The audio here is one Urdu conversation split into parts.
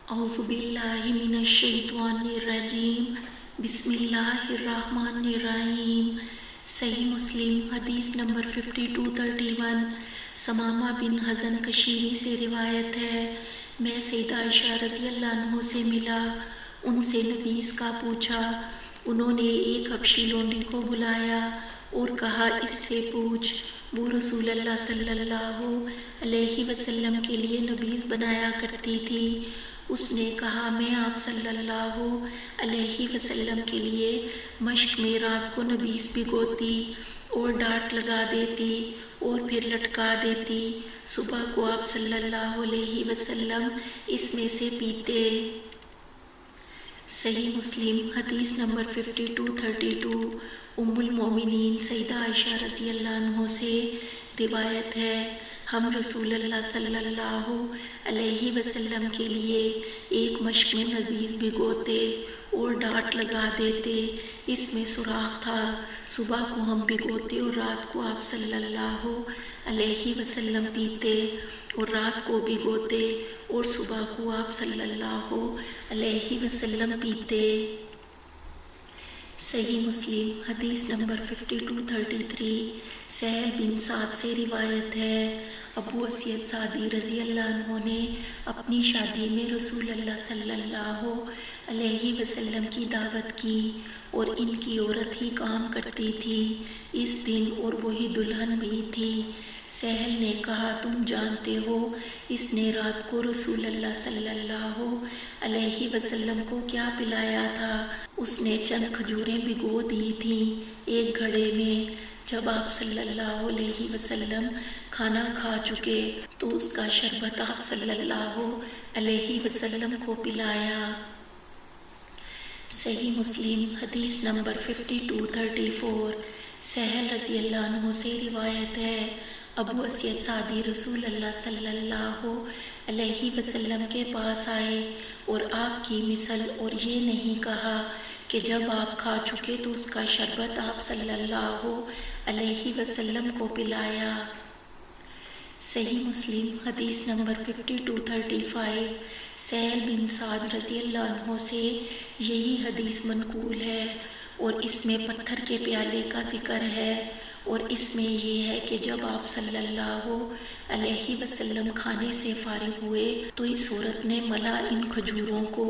اعوذ باللہ من الشیطان الرجیم بسم اللہ الرحمن الرحیم۔ صحیح مسلم حدیث نمبر 5231 ثمامہ بن حزن کشیری سے روایت ہے، میں سیدہ عائشہ رضی اللہ عنہ سے ملا، ان سے نبیذ کا پوچھا۔ انہوں نے ایک حبشی لونڈی کو بلایا اور کہا، اس سے پوچھ، وہ رسول اللہ صلی اللہ علیہ وسلم کے لیے نبیذ بنایا کرتی تھی۔ اس نے کہا، میں آپ صلی اللہ علیہ وسلم کے لیے مشق میں رات کو نبیذ بھگوتی اور ڈانٹ لگا دیتی اور پھر لٹکا دیتی، صبح کو آپ صلی اللہ علیہ وسلم اس میں سے پیتے۔ صحیح مسلم حدیث نمبر 5232 ام المومنین سیدہ عائشہ رضی اللہ عنہ سے روایت ہے، ہم رسول اللہ صلی اللہ علیہ وسلم کے لیے ایک مشق میں نبیذ بھگوتے اور ڈانٹ لگا دیتے، اس میں سوراخ تھا، صبح کو ہم بھگوتے اور رات کو آپ صلی اللہ علیہ وسلم پیتے، اور رات کو بھگوتے اور صبح کو آپ صلی اللہ علیہ وسلم پیتے۔ صحیح مسلم حدیث نمبر 5233 سہل بن سعد سے روایت ہے، ابو اسید سعدی رضی اللہ عنہ نے اپنی شادی میں رسول اللہ صلی اللہ علیہ وسلم کی دعوت کی اور ان کی عورت ہی کام کرتی تھی اس دن، اور وہی دلہن بھی تھی۔ سہل نے کہا، تم جانتے ہو اس نے رات کو رسول اللہ صلی اللہ علیہ وسلم کو کیا پلایا تھا؟ اس نے چند کھجوریں بھگو دی تھیں ایک گھڑے میں۔ جب آپ صلی اللہ علیہ وسلم کھانا کھا چکے تو اس کا شربت آپ صلی اللہ علیہ وسلم کو پلایا۔ صحیح مسلم حدیث نمبر 5234 سہل رضی اللہ عنہ سے روایت ہے، ابو اسید سعدی رسول اللہ صلی اللہ علیہ وسلم کے پاس آئے اور آپ کی مثل اور یہ نہیں کہا کہ جب آپ کھا چکے تو اس کا شربت آپ صلی اللہ علیہ وسلم کو پلایا۔ صحیح مسلم حدیث نمبر 5235 سہل بن سعد رضی اللہ عنہ سے یہی حدیث منقول ہے، اور اس میں پتھر کے پیالے کا ذکر ہے، اور اس میں یہ ہے کہ جب آپ صلی اللہ علیہ وسلم کھانے سے فارغ ہوئے تو اس عورت نے ملا ان کھجوروں کو،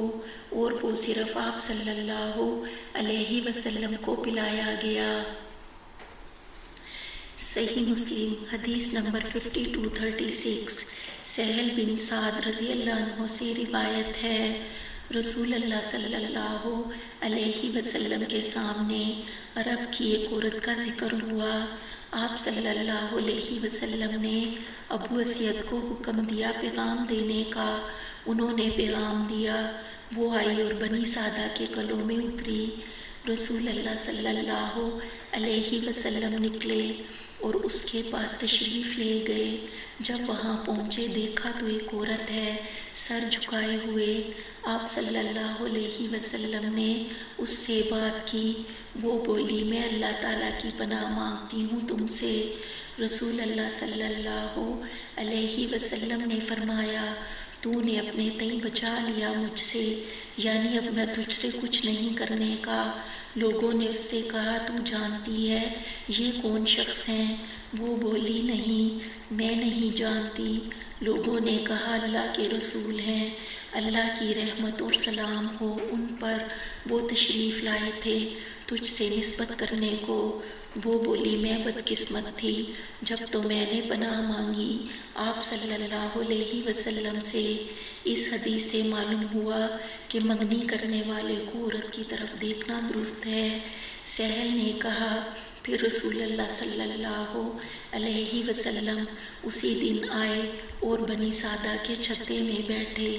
اور وہ صرف آپ صلی اللہ علیہ وسلم کو پلایا گیا۔ صحیح مسلم حدیث نمبر 5236 سہل بن سعد رضی اللہ عنہ سے روایت ہے، رسول اللہ صلی اللہ علیہ وسلم کے سامنے عرب کی ایک عورت کا ذکر ہوا۔ آپ صلی اللہ علیہ وسلم نے ابو اسید کو حکم دیا پیغام دینے کا، انہوں نے پیغام دیا، وہ آئی اور بنی سعدہ کے گلوں میں اتری۔ رسول اللہ صلی اللہ علیہ وسلم نکلے اور اس کے پاس تشریف لے گئے۔ جب وہاں پہنچے دیکھا تو ایک عورت ہے سر جھکائے ہوئے۔ آپ صلی اللہ علیہ وسلم نے اس سے بات کی، وہ بولی، میں اللہ تعالیٰ کی پناہ مانگتی ہوں تم سے۔ رسول اللہ صلی اللہ علیہ وسلم نے فرمایا، تو نے اپنے تئیں بچا لیا مجھ سے، یعنی اب میں تجھ سے کچھ نہیں کرنے کا۔ لوگوں نے اس سے کہا، تو جانتی ہے یہ کون شخص ہیں؟ وہ بولی، نہیں میں نہیں جانتی۔ لوگوں نے کہا، اللہ کے رسول ہیں، اللہ کی رحمت اور سلام ہو ان پر، وہ تشریف لائے تھے تجھ سے نسبت کرنے کو۔ وہ بولی، میں بدقسمت تھی، جب تو میں نے پناہ مانگی آپ صلی اللہ علیہ وسلم سے۔ اس حدیث سے معلوم ہوا کہ منگنی کرنے والے کو عورت کی طرف دیکھنا درست ہے۔ سہل نے کہا، پھر رسول اللہ صلی اللہ علیہ وسلم اسی دن آئے اور بنی سعدہ کے چھتے میں بیٹھے،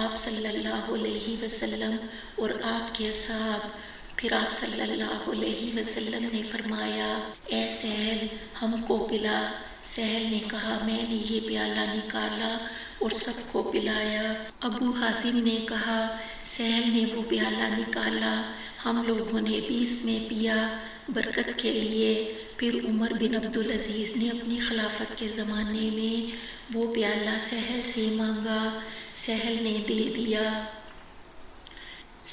آپ صلی اللہ علیہ وسلم اور آپ کے اصحاب۔ پھر آپ صلی اللہ علیہ وسلم نے فرمایا، اے سہل ہم کو پلا۔ سہل نے کہا، میں نے یہ پیالہ نکالا اور سب کو پلایا۔ ابو حازم نے کہا، سہل نے وہ پیالہ نکالا، ہم لوگوں نے بھی اس میں پیا برکت کے لیے۔ پھر عمر بن عبدالعزیز نے اپنی خلافت کے زمانے میں وہ پیالہ سہل سے مانگا، سہل نے دے دیا۔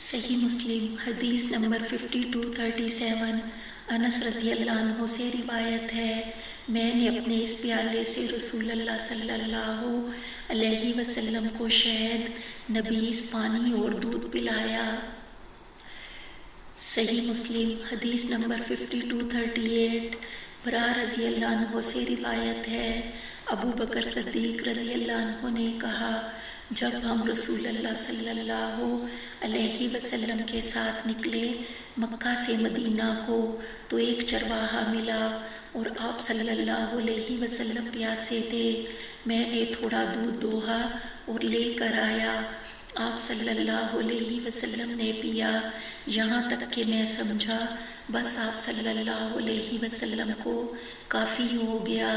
صحیح مسلم حدیث نمبر 5237 انس رضی اللہ عنہ سے روایت ہے، میں نے اپنے اس پیالے سے رسول اللہ صلی اللہ علیہ وسلم کو شہد، نبیذ، پانی اور دودھ پلایا۔ صحیح مسلم حدیث نمبر 5238 برا رضی اللہ عنہ سے روایت ہے، ابو بکر صدیق رضی اللہ عنہ نے کہا، جب ہم رسول اللہ صلی اللہ علیہ وسلم کے ساتھ نکلے مکہ سے مدینہ کو تو ایک چرواہا ملا اور آپ صلی اللہ علیہ وسلم پیاسے تھے۔ میں نے تھوڑا دودھ دوہا اور لے کر آیا، آپ صلی اللہ علیہ وسلم نے پیا، یہاں تک کہ میں سمجھا بس آپ صلی اللہ علیہ وسلم کو کافی ہو گیا۔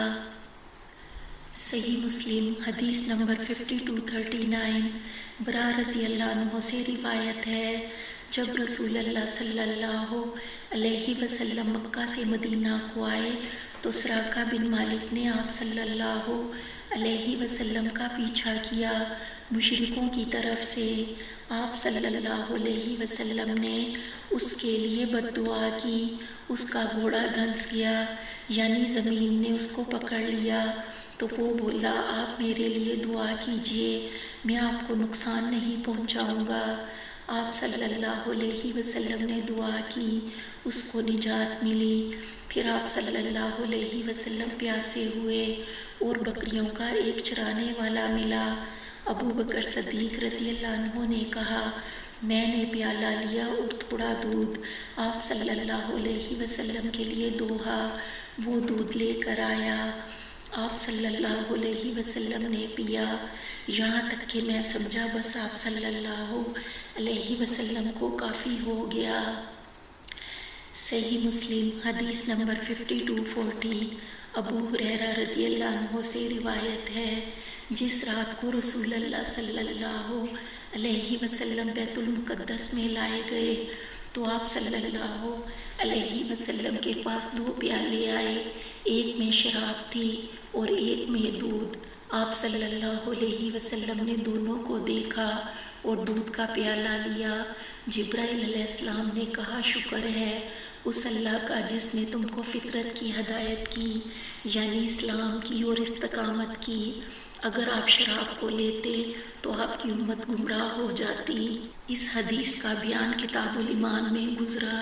صحیح مسلم حدیث نمبر 5239 برا رضی اللہ عنہ سے روایت ہے، جب رسول اللہ صلی اللہ علیہ وسلم مکہ سے مدینہ کو آئے تو سراقہ بن مالک نے آپ صلی اللہ علیہ وسلم کا پیچھا کیا مشرکوں کی طرف سے۔ آپ صلی اللہ علیہ وسلم نے اس کے لیے بد دعا کی، اس کا گھوڑا دھنس گیا، یعنی زمین نے اس کو پکڑ لیا، تو وہ بولا، آپ میرے لیے دعا کیجئے، میں آپ کو نقصان نہیں پہنچاؤں گا۔ آپ صلی اللہ علیہ وسلم نے دعا کی، اس کو نجات ملی۔ پھر آپ صلی اللہ علیہ وسلم پیاسے ہوئے اور بکریوں کا ایک چرانے والا ملا۔ ابو بکر صدیق رضی اللہ عنہ نے کہا، میں نے پیالہ لیا اور تھوڑا دودھ آپ صلی اللہ علیہ وسلم کے لیے دوہا، وہ دودھ لے کر آیا، آپ صلی اللہ علیہ وسلم نے پیا، یہاں تک کہ میں سمجھا بس آپ صلی اللہ علیہ وسلم کو کافی ہو گیا۔ صحیح مسلم حدیث نمبر 5240 ابو ہریرہ رضی اللہ عنہ سے روایت ہے، جس رات کو رسول اللہ صلی اللہ علیہ وسلم بیت المقدس میں لائے گئے تو آپ صلی اللہ علیہ وسلم کے پاس 2 پیالے آئے، ایک میں شراب تھی اور ایک میں دودھ۔ آپ صلی اللہ علیہ وسلم نے دونوں کو دیکھا اور دودھ کا پیالہ لیا۔ جبرائیل علیہ السلام نے کہا، شکر ہے اس اللہ کا جس نے تم کو فطرت کی ہدایت کی، یعنی اسلام کی اور استقامت کی، اگر آپ شراب کو لیتے تو آپ کی امت گمراہ ہو جاتی۔ اس حدیث کا بیان کتاب الایمان میں گزرا۔